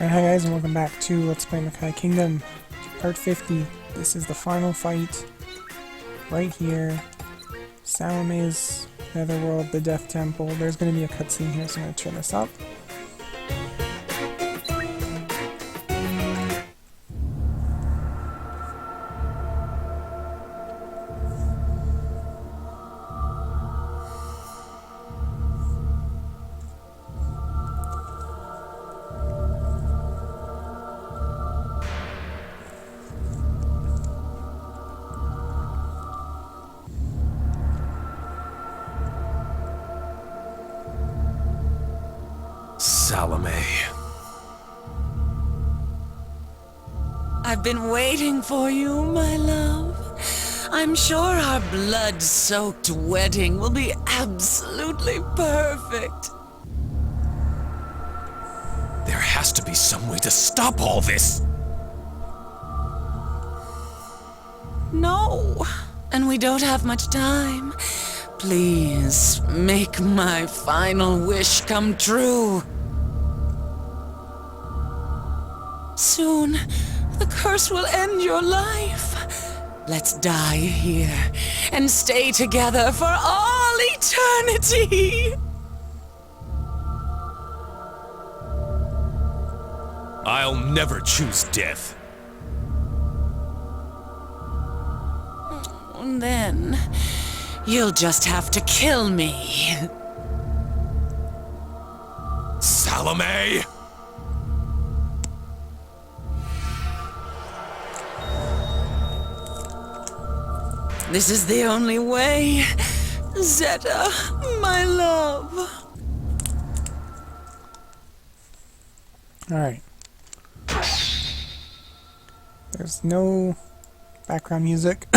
Alright, hi guys, and welcome back to Let's Play Makai Kingdom, part 50. This is the final fight, right here. Salome's Netherworld, the Death Temple. There's going to be a cutscene here, so I'm going to turn this up. Salome. I've been waiting for you, my love. I'm sure our blood-soaked wedding will be absolutely perfect. There has to be some way to stop all this! No, and we don't have much time. Please, make my final wish come true. Soon, the curse will end your life. Let's die here and stay together for all eternity. I'll never choose death. Then, you'll just have to kill me. Salome! This is the only way. Zeta, my love. Alright. There's no background music.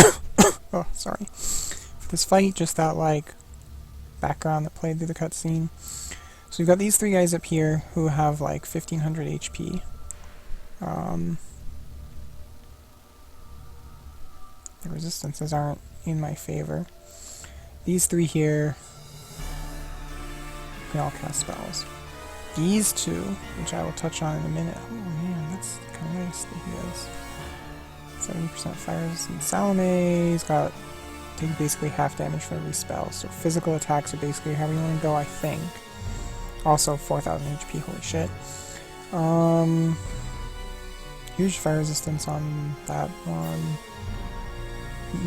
Oh, sorry. For this fight, just that, like, background that played through the cutscene. So we've got these three guys up here who have, like, 1500 HP. The resistances aren't in my favor. These three here can all cast spells. These two, which I will touch on in a minute. Oh man, that's kind of nice that he has 70% fire resistance. Salome's got take basically half damage for every spell, so physical attacks are basically how we want to go, I think. Also 4000 HP, holy shit. Huge fire resistance on that one.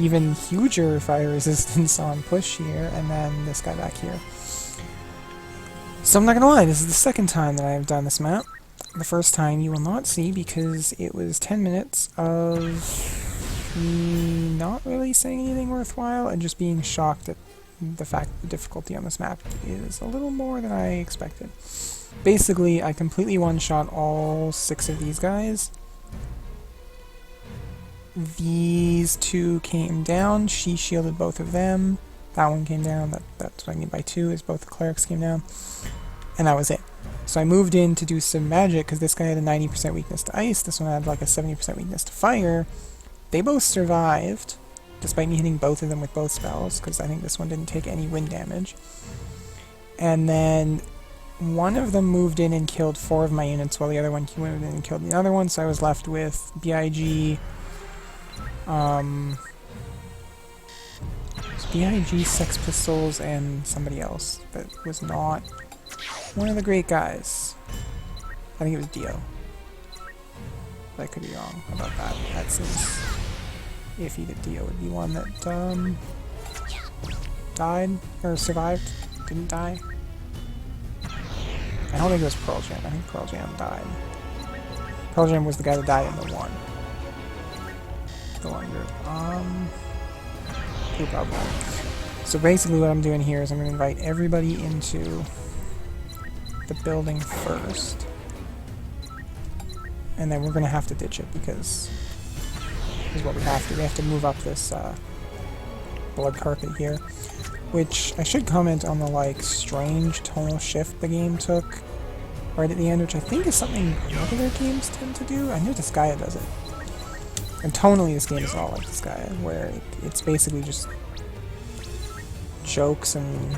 Even huger fire resistance on push here, and then this guy back here. So I'm not gonna lie, this is the second time that I have done this map. The first time you will not see because it was 10 minutes of me not really saying anything worthwhile and just being shocked at the fact that the difficulty on this map is a little more than I expected. Basically, I completely one-shot all 6 of these guys. These two came down, she shielded both of them. That one came down, that's what I mean by 2, is both the clerics came down. And that was it. So I moved in to do some magic, because this guy had a 90% weakness to ice, this one had like a 70% weakness to fire. They both survived, despite me hitting both of them with both spells, because I think this one didn't take any wind damage. And then one of them moved in and killed 4 of my units, while the other one moved in and killed the other one, so I was left with BIG, BIG, Sex Pistols, and somebody else that was not one of the great guys. I think it was Dio. But I could be wrong about that. That seems iffy that Dio would be one that died, or survived, didn't die. I don't think it was Pearl Jam. I think Pearl Jam died. Pearl Jam was the guy that died in the one group. Group probably. So basically what I'm doing here is I'm going to invite everybody into the building first. And then we're going to have to ditch it because this is what we have to. We have to move up this blood carpet here. Which I should comment on the like strange tonal shift the game took right at the end, which I think is something other games tend to do. I know Disgaea does it. And tonally, this game is all like Disgaea, where it's basically just jokes and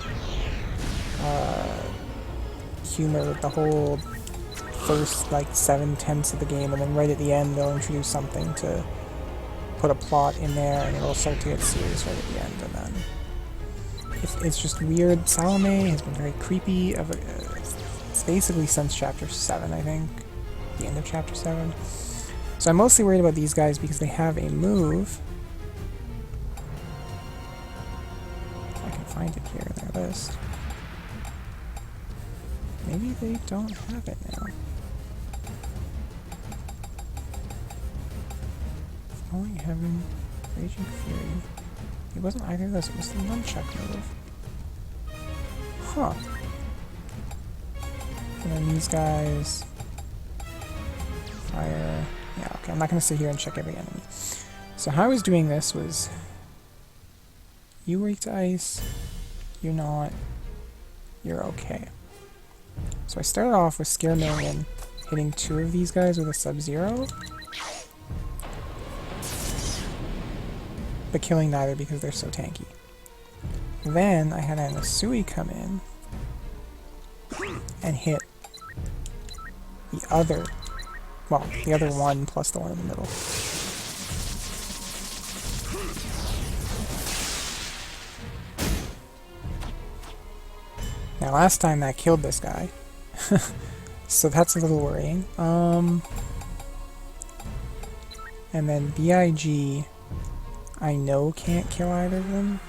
humor with the whole first like 7/10 of the game, and then right at the end they'll introduce something to put a plot in there, and it'll start to get serious right at the end, and then it's just weird. Salome has been very creepy. It's basically since chapter 7, I think, the end of chapter 7. So I'm mostly worried about these guys because they have a move. If I can find it here in their list. Maybe they don't have it now. Falling Heaven, Raging Fury. It wasn't either of those, it was the nunchuck move. Huh. And then these guys... Fire... Yeah, okay, I'm not going to sit here and check every enemy. So how I was doing this was... You weak to ice, you're not, you're okay. So I started off with Scare Million, hitting 2 of these guys with a Sub-Zero, but killing neither because they're so tanky. Then I had Anasui come in and hit the other one plus the one in the middle. Now last time that killed this guy, so that's a little worrying. And then BIG, I know can't kill either of them.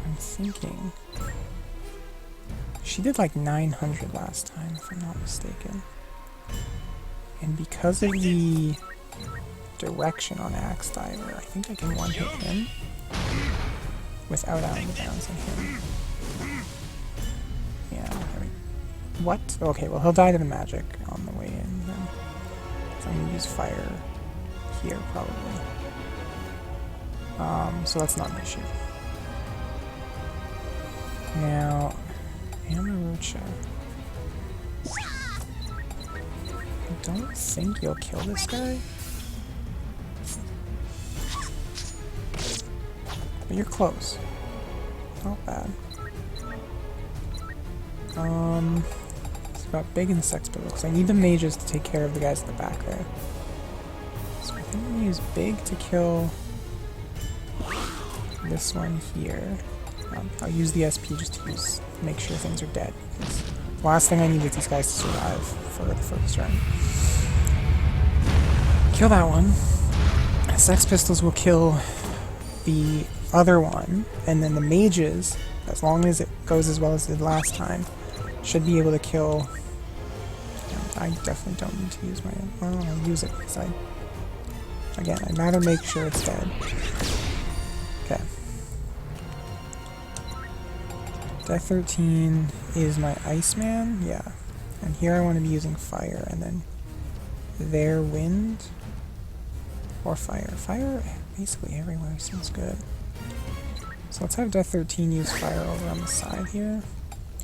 I'm thinking... She did like 900 last time, if I'm not mistaken. And because of the direction on Axe Diver, I think I can one-hit him without adding downs on him. Yeah, what? Okay, well he'll die to the magic on the way in then. So I'm gonna use fire here, probably. So that's not an issue. Now, Amarocha. I don't think you'll kill this guy. But you're close. Not bad. It's about big insects, but because I need the mages to take care of the guys at the back there. So I think I'm gonna use big to kill this one here. I'll use the SP just to make sure things are dead. Because the last thing I need is these guys to survive for the first run. Kill that one. Sex Pistols will kill the other one, and then the mages, as long as it goes as well as it did last time, should be able to kill... I definitely don't need to use my... Well, I'll use it because again, I'd rather make sure it's dead. Okay. Death 13 is my Iceman, yeah. And here I want to be using fire, and then their wind or fire. Fire basically everywhere seems good. So let's have Death 13 use fire over on the side here,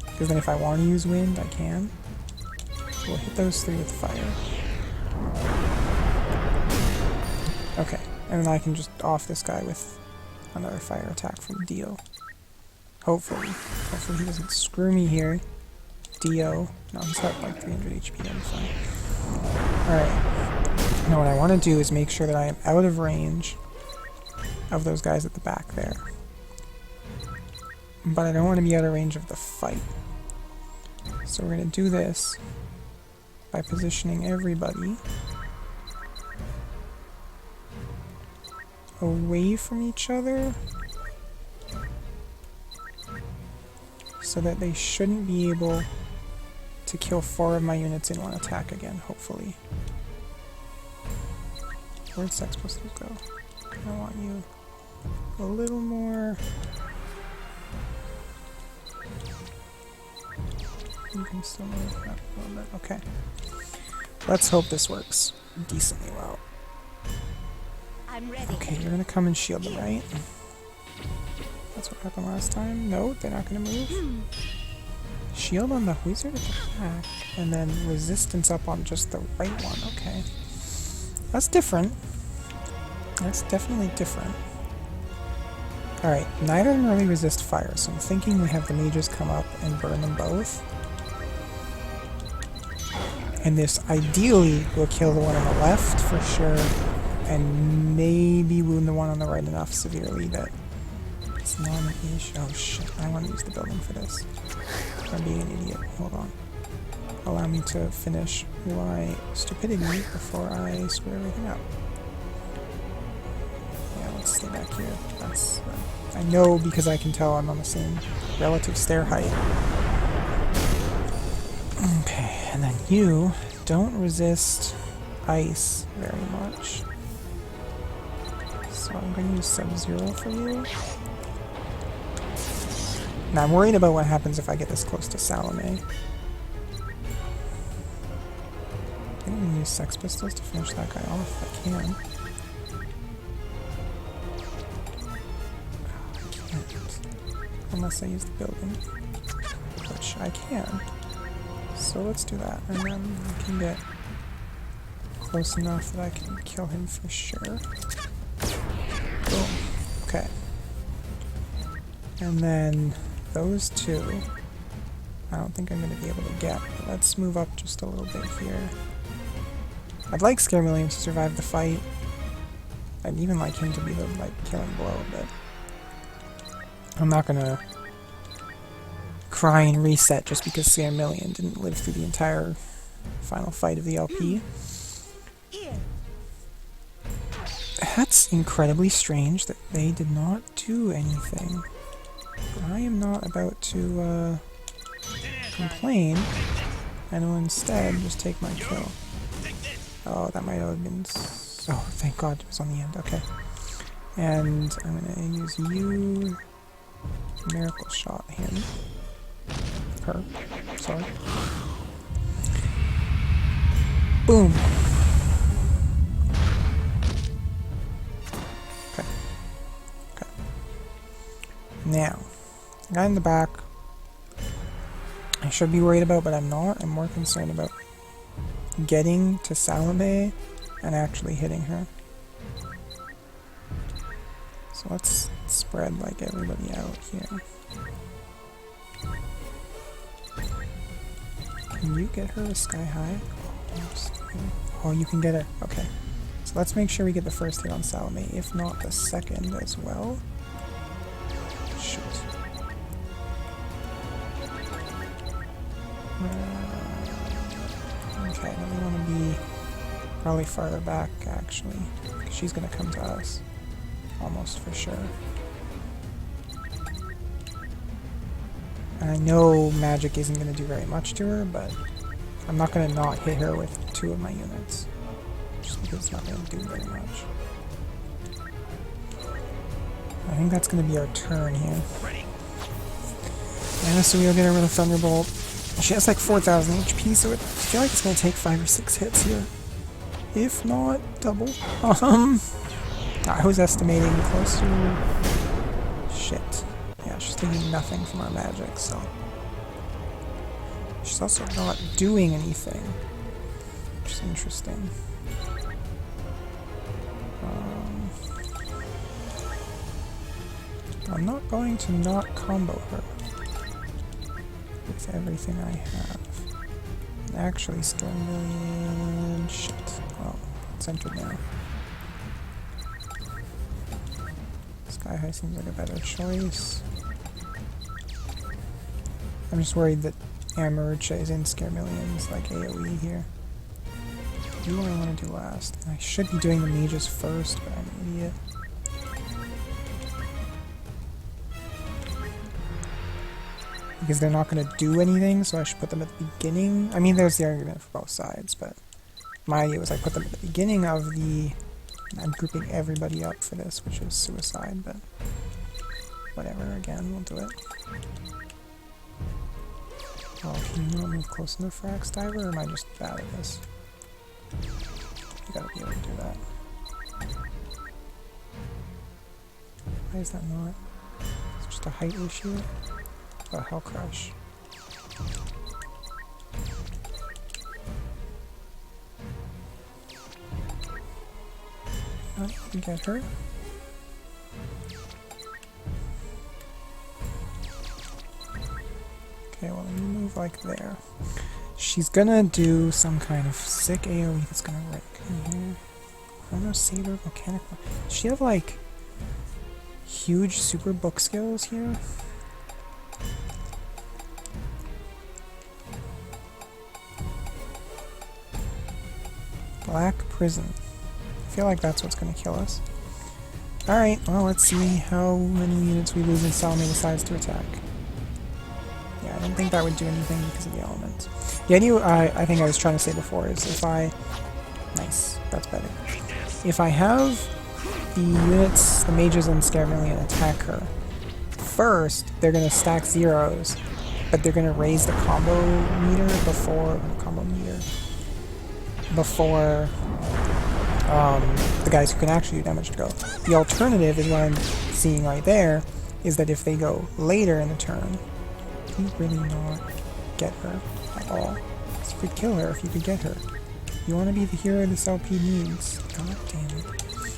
because then if I want to use wind, I can. So we'll hit those 3 with fire. Okay, and then I can just off this guy with another fire attack from Dio. Hopefully. Hopefully he doesn't screw me here. Dio. No, he's got like 300 HP, I'm fine. Alright. Now what I want to do is make sure that I am out of range of those guys at the back there. But I don't want to be out of range of the fight. So we're going to do this by positioning everybody away from each other, so that they shouldn't be able to kill 4 of my units in one attack again, hopefully. Where'd Sex Pistols go? I want you a little more... You can still move that a little bit. Okay. Let's hope this works decently well. I'm ready. Okay, you're gonna come and shield them, right? That's what happened last time. No, they're not gonna move. Shield on the wizard at the back, and then resistance up on just the right one. Okay. That's different. That's definitely different. Alright, neither of them really resist fire, so I'm thinking we have the mages come up and burn them both. And this ideally will kill the one on the left for sure, and maybe wound the one on the right enough severely that it's not an issue. Oh shit, I want to use the building for this. I'm being an idiot. Hold on. Allow me to finish my stupidity before I screw everything up. Yeah, let's stay back here. That's... I know because I can tell I'm on the same relative stair height. Okay, and then you don't resist ice very much. So I'm going to use Sub-Zero for you. Now I'm worried about what happens if I get this close to Salome. I'm going to use Sex Pistols to finish that guy off if I can. Unless I use the building, which I can. So let's do that, and then I can get close enough that I can kill him for sure. Boom. Okay. And then those two, I don't think I'm going to be able to get, but let's move up just a little bit here. I'd like Scaremillion to survive the fight. I'd even like him to be the killing blow, but I'm not gonna cry and reset just because Scaremillion didn't live through the entire final fight of the LP. That's incredibly strange that they did not do anything. But I am not about to complain, and will instead just take my kill. Oh, that might have been... Oh, thank God it was on the end. Okay. And I'm gonna use you... Miracle Shot him. Her. Sorry. Boom! Okay. Okay. Now, the guy in the back, I should be worried about, but I'm not. I'm more concerned about getting to Salome and actually hitting her. So let's spread like everybody out here. Can you get her to sky high? Oh, you can get her. Okay. So let's make sure we get the first hit on Salome, if not the second as well. Shoot. Okay, then we want to be probably farther back, actually. She's going to come to us. Almost for sure. And I know magic isn't going to do very much to her, but I'm not going to not hit her with 2 of my units. Just because it's not going to do very much. I think that's going to be our turn here. And so we'll get her with a Thunderbolt. She has like 4,000 HP, so I feel like it's going to take 5 or 6 hits here. If not, double. I was estimating closer... Shit. Yeah, she's taking nothing from our magic, so... She's also not doing anything. Which is interesting. I'm not going to not combo her with everything I have. Actually, Scaremillion... Shit. Oh, it's entered now. Sky High seems like a better choice. I'm just worried that Amarucha is in Scaremillion's like AoE here. Who do I want to do last? I should be doing the mages first, but I'm an idiot. Because they're not going to do anything, so I should put them at the beginning. I mean, there's the argument for both sides, but my idea was I put them at the beginning of the... I'm grouping everybody up for this, which is suicide, but whatever, again, we'll do it. Oh, can you not move close enough for Axe Diver, or am I just bad at this? You gotta be able to do that. Why is that not? It's just a height issue? Oh, Hell Crush. Oh, you get her. Okay, well, you move like there. She's gonna do some kind of sick AoE that's gonna wreck in here. Chrono Saber, Volcanic. Does she have like huge super book skills here? Black Prison. I feel like that's what's gonna kill us. Alright, well, let's see how many units we lose and Salome decides to attack. Yeah, I don't think that would do anything because of the elements. The idea I think I was trying to say before is if I... Nice, that's better. If I have the units, the mages and Scaramillion attack her, first they're going to stack zeros, but they're going to raise the combo meter before... before the guys who can actually do damage to go. The alternative is what I'm seeing right there, is that if they go later in the turn, you really not get her at all. You could kill her if you could get her. You want to be the hero this LP needs. God damn it.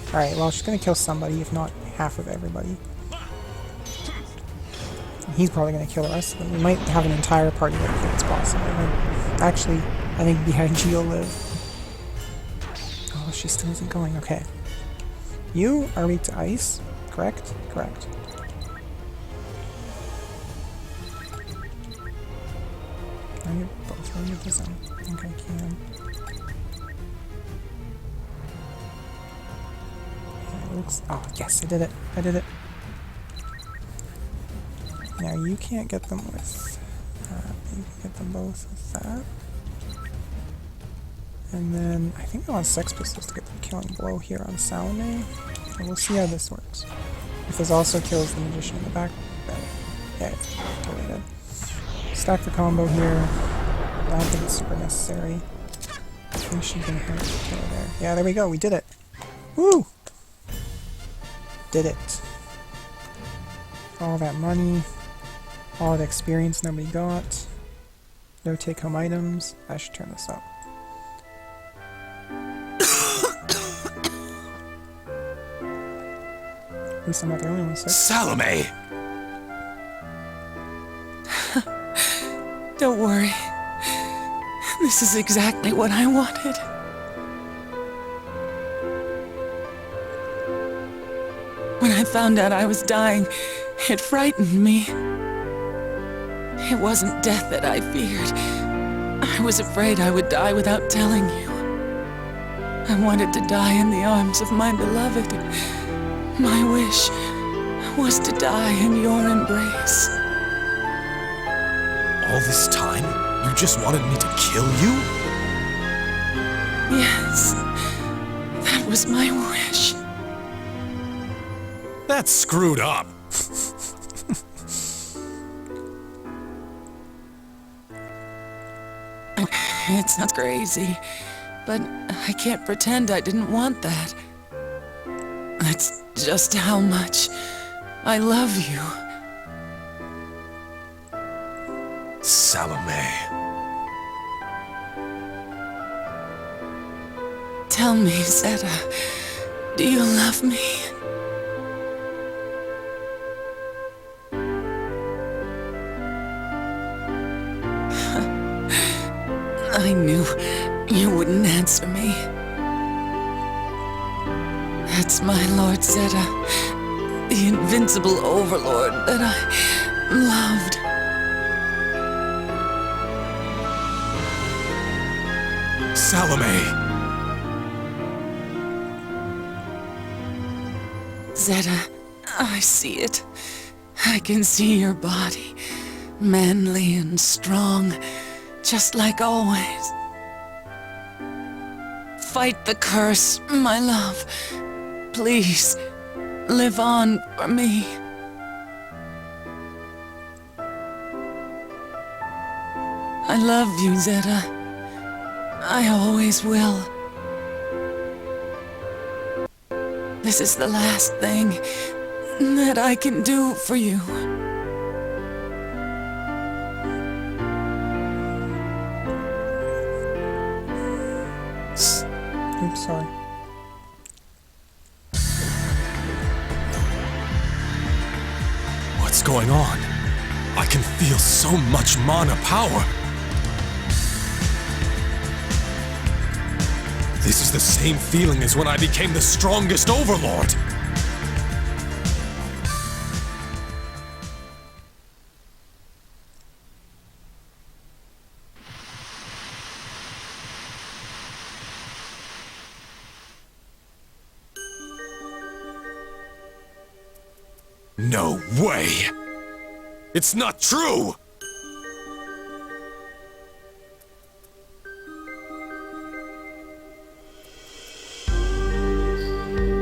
Alright, well, she's going to kill somebody, if not half of everybody. He's probably going to kill us, but we might have an entire party that kills possibly. Actually, I think BIG will live. Oh, she still isn't going. Okay. You are weak to ice, correct? Correct. Can I get both of them with this one? I think I can. Yeah, it looks... Oh, yes, I did it. I did it. Now, you can't get them with that. You can get them both with that. And then, I think I want Sex Pistols to get the killing blow here on Salome. And we'll see how this works. If this also kills the Magician in the back, better. Yeah, it's totally dead. Stack the combo here. I don't think it's super necessary. I think she can hurt the kill there. Yeah, there we go, we did it! Woo! Did it. All that money, all that experience nobody got, no take-home items. I should turn this up. At least I'm not the only one sick. Salome! Don't worry. This is exactly what I wanted. When I found out I was dying, it frightened me. It wasn't death that I feared. I was afraid I would die without telling you. I wanted to die in the arms of my beloved. My wish was to die in your embrace. All this time, you just wanted me to kill you? Yes, that was my wish. That's screwed up. It sounds crazy, but I can't pretend I didn't want that. That's just how much I love you. Salome. Tell me, Zeta, do you love me? I knew you wouldn't answer me. That's my Lord Zeta, the invincible overlord that I loved. Salome! Zeta, I see it. I can see your body, manly and strong, just like always. Fight the curse, my love. Please, live on for me. I love you, Zeta. I always will. This is the last thing that I can do for you. Oops, sorry. What's going on? I can feel so much mana power. This is the same feeling as when I became the strongest overlord. No way! It's not true!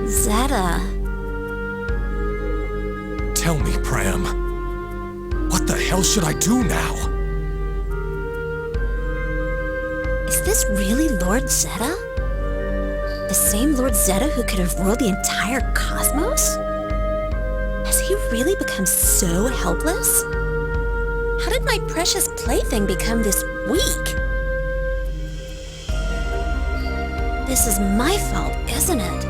Zeta. Tell me, Pram. What the hell should I do now? Is this really Lord Zeta? The same Lord Zeta who could have ruled the entire cosmos? Has he really become so helpless? How did my precious plaything become this weak? This is my fault, isn't it?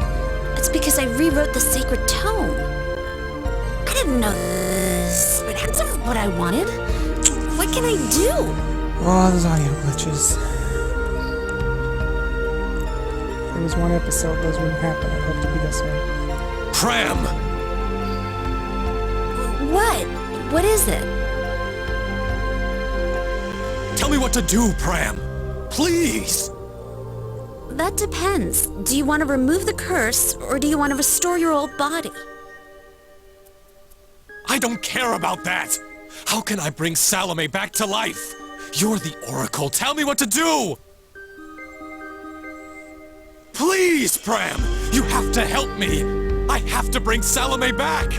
It's because I rewrote the Sacred Tome. I didn't know this, but that's not what I wanted. What can I do? Oh, those audio glitches. If there was one episode those wouldn't happen. I hope to be this one. Pram! What? What is it? Tell me what to do, Pram! Please! That depends. Do you want to remove the curse, or do you want to restore your old body? I don't care about that! How can I bring Salome back to life? You're the Oracle. Tell me what to do! Please, Pram! You have to help me! I have to bring Salome back!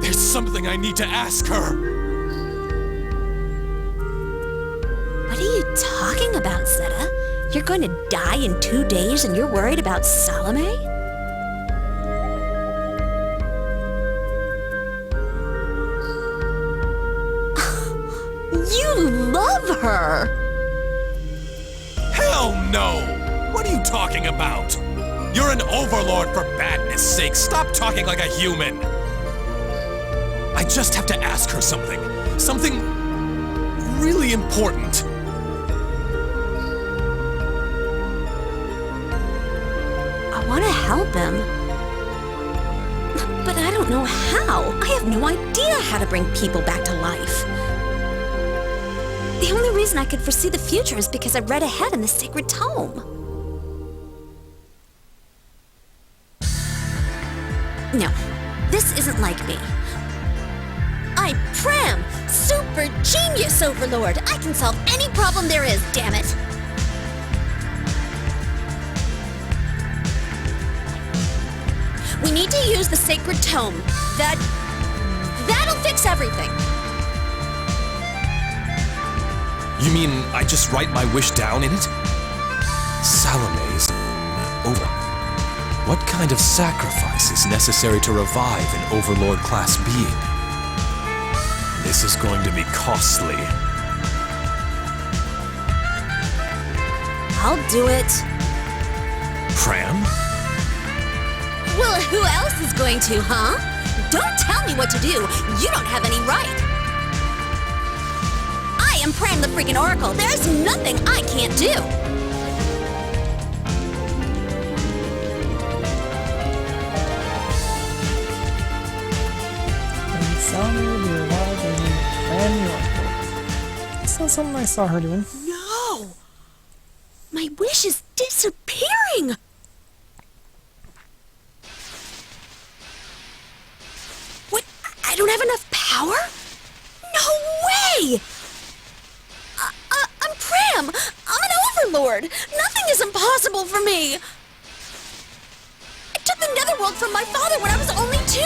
There's something I need to ask her! What are you talking about, Zeta? You're going to die in 2 days and you're worried about Salome? You love her! Hell no! What are you talking about? You're an overlord for badness' sake. Stop talking like a human! I just have to ask her something. Something really important. I want to help him. But I don't know how. I have no idea how to bring people back to life. The only reason I could foresee the future is because I read ahead in the Sacred Tome. No, this isn't like me. I'm Pram, super genius overlord. I can solve any problem there is, damn it. We need to use the Sacred Tome. That'll fix everything. You mean I just write my wish down in it? Salome's... Oh. What kind of sacrifice is necessary to revive an overlord-class being? This is going to be costly. I'll do it. Pram? Well, who else is going to, huh? Don't tell me what to do. You don't have any right. I am Pram the freaking Oracle. There's nothing I can't do. And Salome will be revived and Pram the Oracle. It's not something I saw her doing. No! My wish is disappearing! What? I don't have enough power? No way! I'm Pram! I'm an overlord! Nothing is impossible for me! I took the netherworld from my father when I was only 2!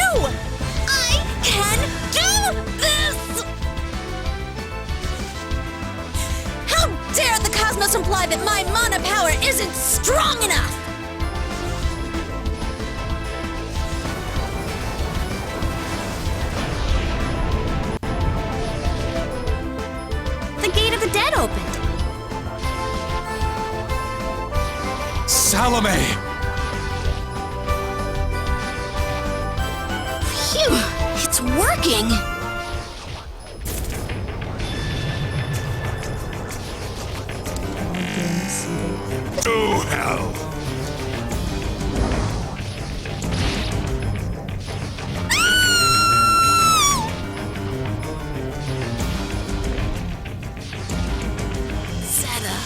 I can do this! How dare the cosmos imply that my mana power isn't strong enough! The gate of the dead opened. Salome! Phew, it's working. Oh, goodness. To hell! Zeta,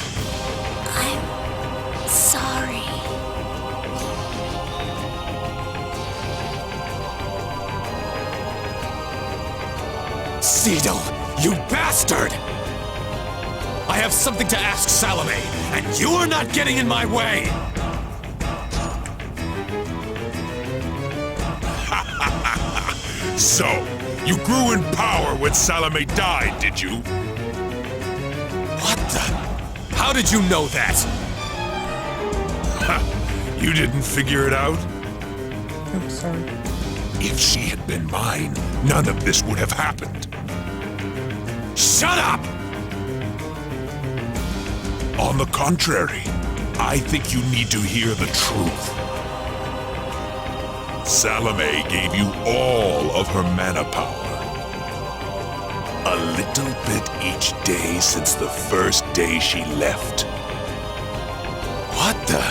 I'm sorry. Cedal, you bastard! I have something to ask Salome, and you are not getting in my way! So, you grew in power when Salome died, did you? What the? How did you know that? You didn't figure it out? Oops, sorry. If she had been mine, none of this would have happened. Shut up! On the contrary, I think you need to hear the truth. Salome gave you all of her mana power. A little bit each day since the first day she left. What the?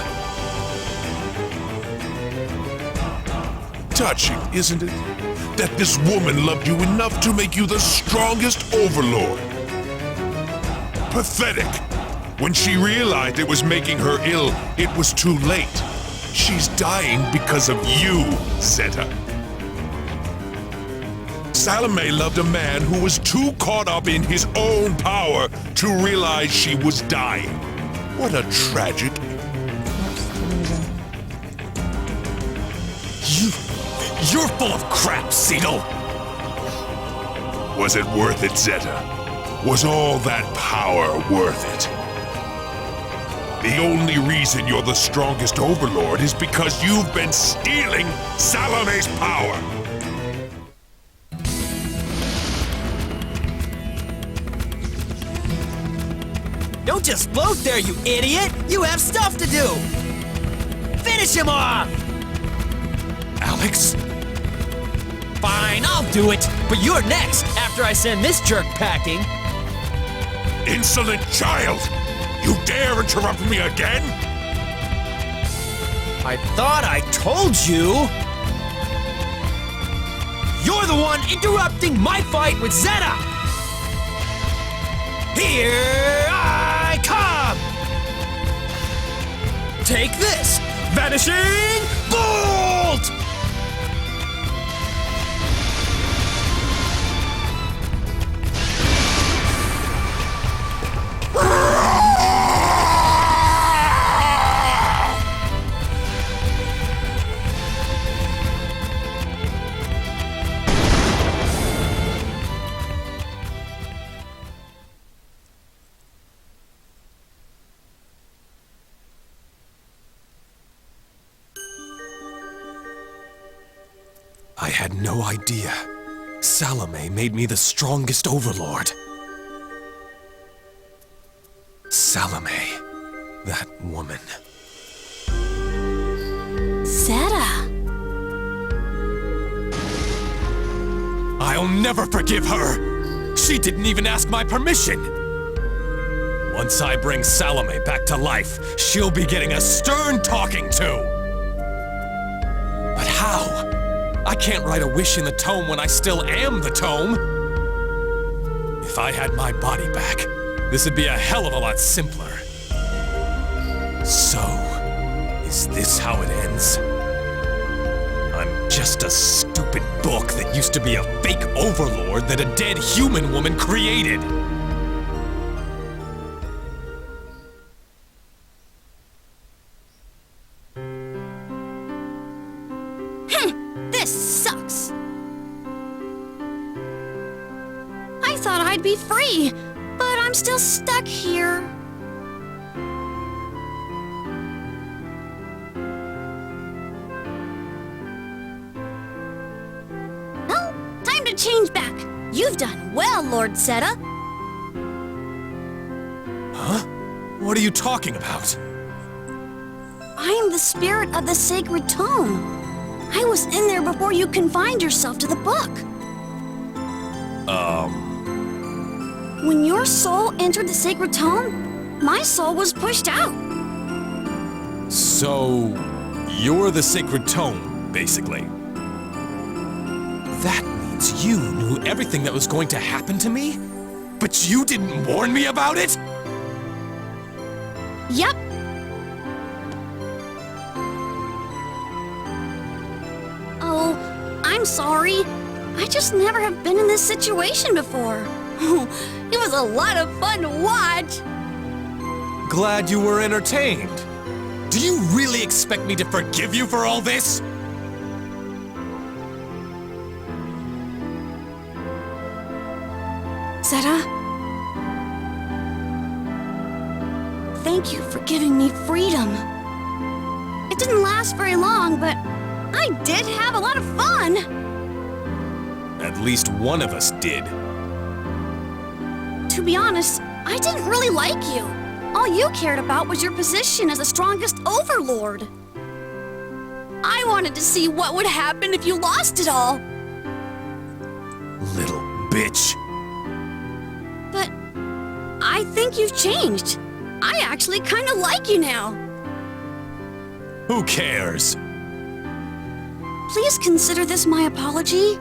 Touching, isn't it? That this woman loved you enough to make you the strongest overlord. Pathetic. When she realized it was making her ill, it was too late. She's dying because of you, Zeta. Salome loved a man who was too caught up in his own power to realize she was dying. What a tragic... You're full of crap, Cedal! Was it worth it, Zeta? Was all that power worth it? The only reason you're the strongest overlord is because you've been stealing Salome's power! Don't just float there, you idiot! You have stuff to do! Finish him off! Alex? Fine, I'll do it, but you're next after I send this jerk packing. Insolent child! You dare interrupt me again? I thought I told you! You're the one interrupting my fight with Zeta! Here I come! Take this! Vanishing Bolt! I had no idea. Salome made me the strongest overlord. Salome. That woman. Zeta. I'll never forgive her! She didn't even ask my permission! Once I bring Salome back to life, she'll be getting a stern talking to! But how? I can't write a wish in the tome when I still am the tome! If I had my body back, this would be a hell of a lot simpler. So, is this how it ends? I'm just a stupid book that used to be a fake overlord that a dead human woman created! This sucks. I thought I'd be free, but I'm still stuck here. Well, time to change back. You've done well, Lord Zeta. Huh? What are you talking about? I am the spirit of the Sacred Tome. I was in there before you confined yourself to the book. When your soul entered the Sacred Tome, My soul was pushed out. So, you're the Sacred Tome, basically. That means you knew everything that was going to happen to me? But you didn't warn me about it? Yep. Oh, I'm sorry. I just never have been in this situation before. It was a lot of fun to watch. Glad you were entertained. Do you really expect me to forgive you for all this? Zeta? Thank you for giving me freedom. It didn't last very long, but I did have a lot of fun. At least one of us did. To be honest, I didn't really like you. All you cared about was your position as the strongest overlord. I wanted to see what would happen if you lost it all. Little bitch. But I think you've changed. I actually kind of like you now. Who cares? Please consider this my apology.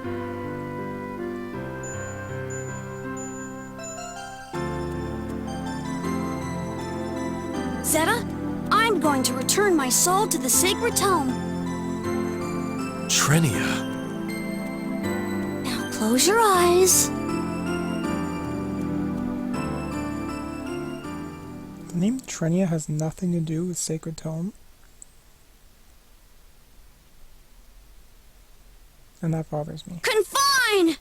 Zeta, I'm going to return my soul to the Sacred Tome. Trenia. Now close your eyes. The name Trenia has nothing to do with Sacred Tome. And that bothers me. Confine!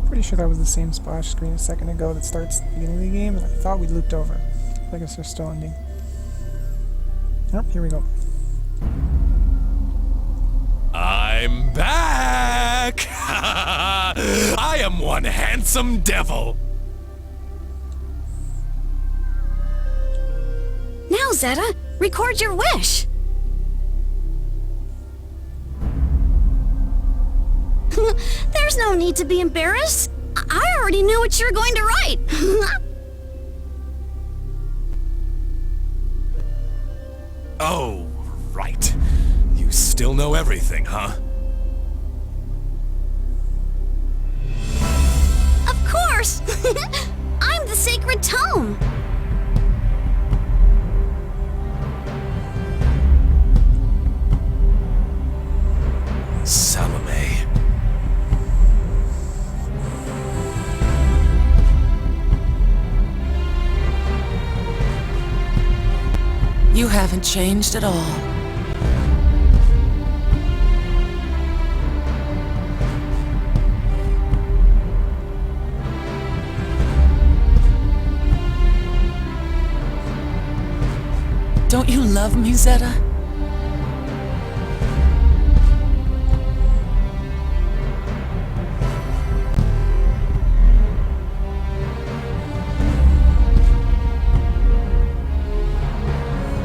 Pretty sure that was the same splash screen a second ago that starts at the beginning of the game, and I thought we looped over. I guess they're still ending. Oh, here we go. I'm back! I am one handsome devil! Now, Zeta, record your wish. There's no need to be embarrassed. I already knew what you were going to write. Oh, right. You still know everything, huh? Of course! I'm the Sacred Tome. Salome. You haven't changed at all. Don't you love me, Zeta?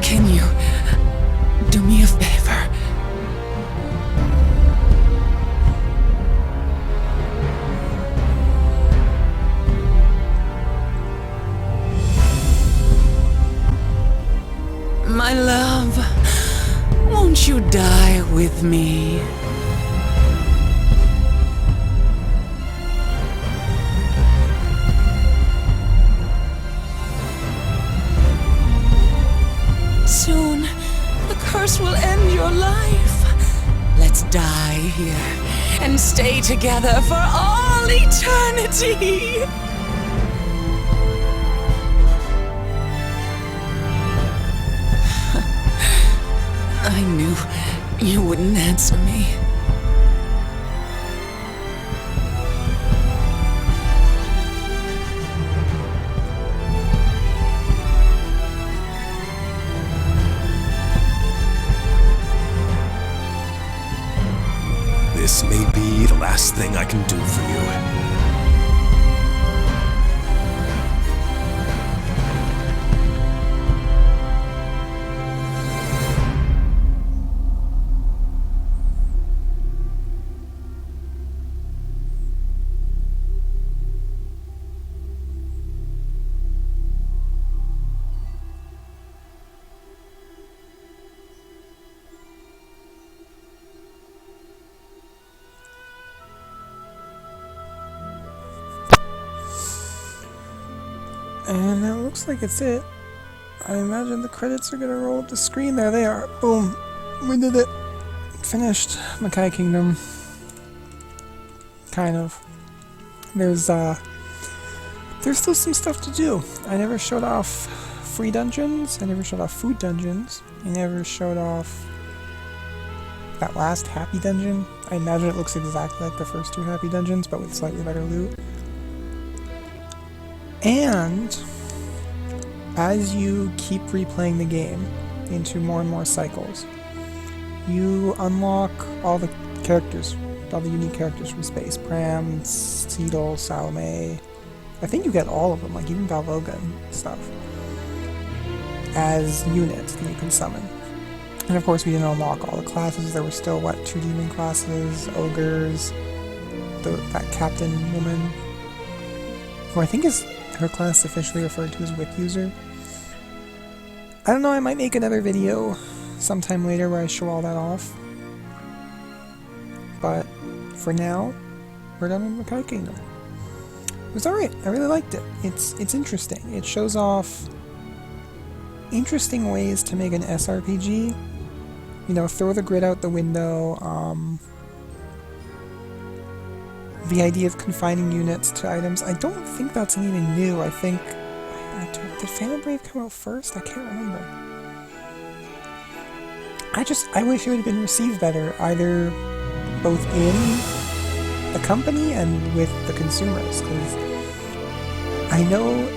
Can you do me a favor? My love, won't you die with me? Soon, the curse will end your life. Let's die here and stay together for all eternity. I knew you wouldn't answer me. This may be the last thing I can do for you. And that looks like it's it. I imagine the credits are gonna roll up the screen. There they are. Boom. We did it. Finished Makai Kingdom. Kind of. There's still some stuff to do. I never showed off free dungeons. I never showed off food dungeons. I never showed off that last happy dungeon. I imagine it looks exactly like the first two happy dungeons, but with slightly better loot. And as you keep replaying the game into more and more cycles, you unlock all the characters, all the unique characters from space. Pram, Seedle, Salome. I think you get all of them, like even Valvoga and stuff, as units that you can summon. And of course we didn't unlock all the classes. There were still, 2 demon classes, ogres, that captain woman, who I think is her class officially referred to as Whip User. I don't know, I might make another video sometime later where I show all that off. But for now, we're done with Makai Kingdom. It was alright, I really liked it. It's interesting. It shows off interesting ways to make an SRPG. You know, throw the grid out the window, the idea of confining units to items. I don't think that's anything new. I think... Did Phantom Brave come out first? I can't remember. I wish it would have been received better, either both in the company and with the consumers, because I know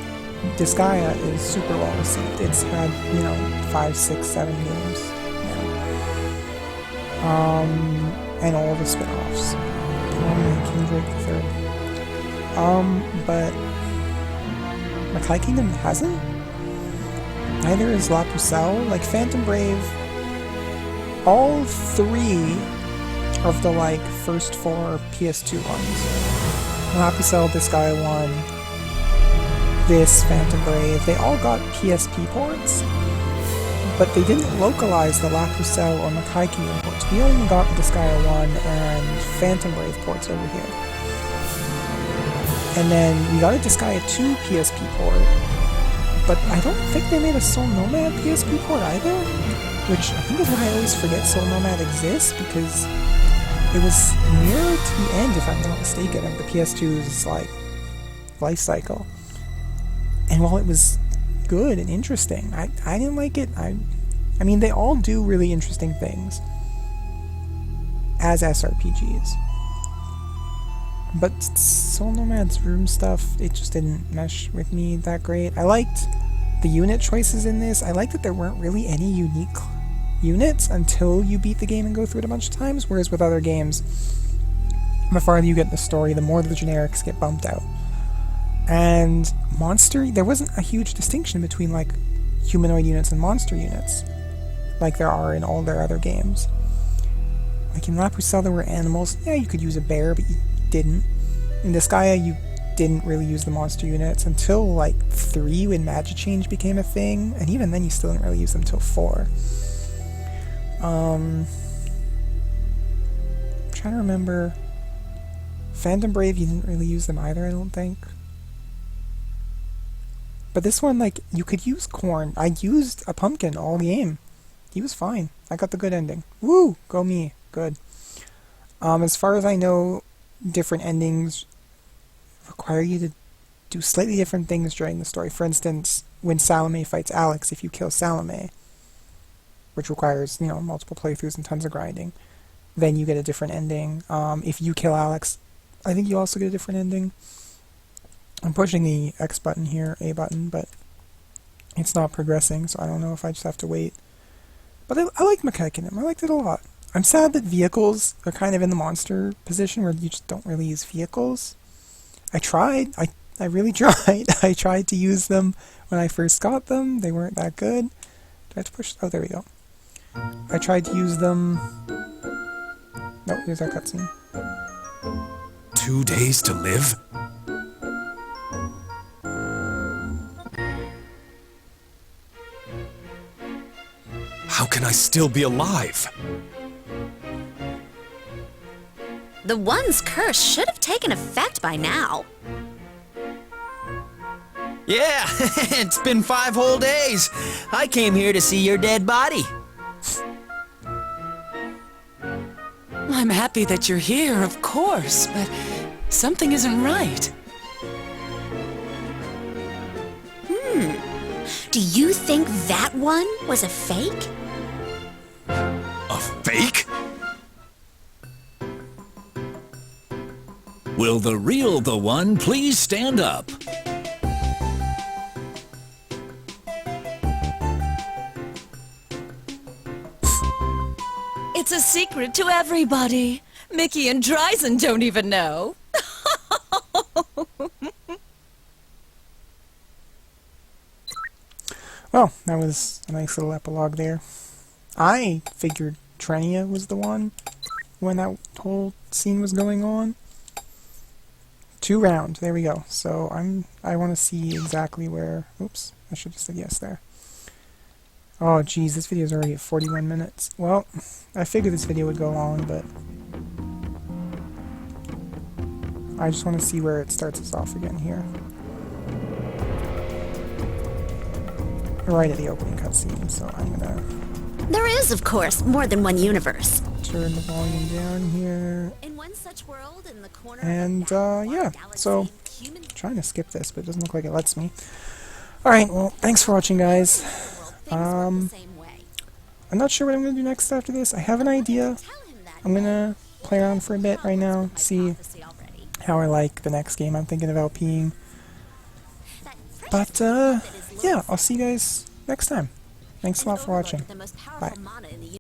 Disgaea is super well received. It's had, 5, 6, 7 games now. And all the spin-offs. Kindred the third. But Makai Kingdom hasn't. Neither is La Pucelle. Like Phantom Brave, all 3 of the first 4 PS2 ones. La Pucelle, Disgaea 1, this Phantom Brave, they all got PSP ports, but they didn't localize the La Pucelle or Makai Kingdom ports. We only got Disgaea 1 and Phantom Brave ports over here. And then we got a Disgaea 2 PSP port, but I don't think they made a Soul Nomad PSP port either, which I think is why I always forget Soul Nomad exists, because it was near to the end, if I'm not mistaken, of the PS2's life cycle. And while it was good and interesting, I didn't like it. I mean, they all do really interesting things as SRPGs. But Soul Nomad's room stuff, it just didn't mesh with me that great. I liked the unit choices in this. I liked that there weren't really any unique units until you beat the game and go through it a bunch of times, whereas with other games, the farther you get in the story, the more the generics get bumped out. And there wasn't a huge distinction between humanoid units and monster units, like there are in all their other games. Like in La Pucelle there were animals. Yeah, you could use a bear, but you didn't. In Disgaea you didn't really use the monster units until 3 when Magic Change became a thing, and even then you still didn't really use them until 4. I'm trying to remember. Phantom Brave, you didn't really use them either, I don't think. But this one, you could use corn. I used a pumpkin all game. He was fine. I got the good ending. Woo! Go me. Good. As far as I know, different endings require you to do slightly different things during the story. For instance, when Salome fights Alex, if you kill Salome, which requires, multiple playthroughs and tons of grinding, then you get a different ending. If you kill Alex, I think you also get a different ending. I'm pushing the X button here, A button, but it's not progressing, so I don't know if I just have to wait. But I liked Makai Kingdom. I liked it a lot. I'm sad that vehicles are kind of in the monster position where you just don't really use vehicles. I tried. I really tried. I tried to use them when I first got them. They weren't that good. Do I have to push? Oh, there we go. I tried to use them. Nope, here's our cutscene. 2 days to live? How can I still be alive? The One's curse should have taken effect by now. Yeah, it's been 5 whole days. I came here to see your dead body. I'm happy that you're here, of course, but something isn't right. Do you think that one was a fake? A fake? Will the real the one please stand up? It's a secret to everybody. Mickey and Dryzen don't even know. Well, that was a nice little epilogue there. I figured Trenia was the one when that whole scene was going on. 2 round, there we go. So I want to see exactly where. Oops, I should have said yes there. Oh geez, this video is already at 41 minutes. Well, I figured this video would go long, but I just want to see where it starts us off again here. Right at the opening cutscene, so I'm gonna There is, of course, more than one universe. turn the volume down here. In one such world, in the corner And, of that yeah, galaxy, so humans trying to skip this, but it doesn't look like it lets me. Alright, well, thanks for watching, guys. things work the same way. I'm not sure what I'm going to do next after this. I have an idea. Tell him that I'm going to play around for a bit right now, see prophecy already. how I like the next game I'm thinking about peeing. That fresh But, that is yeah, Lord's I'll see you guys next time. Thanks a lot for watching. the most powerful Bye. mana in the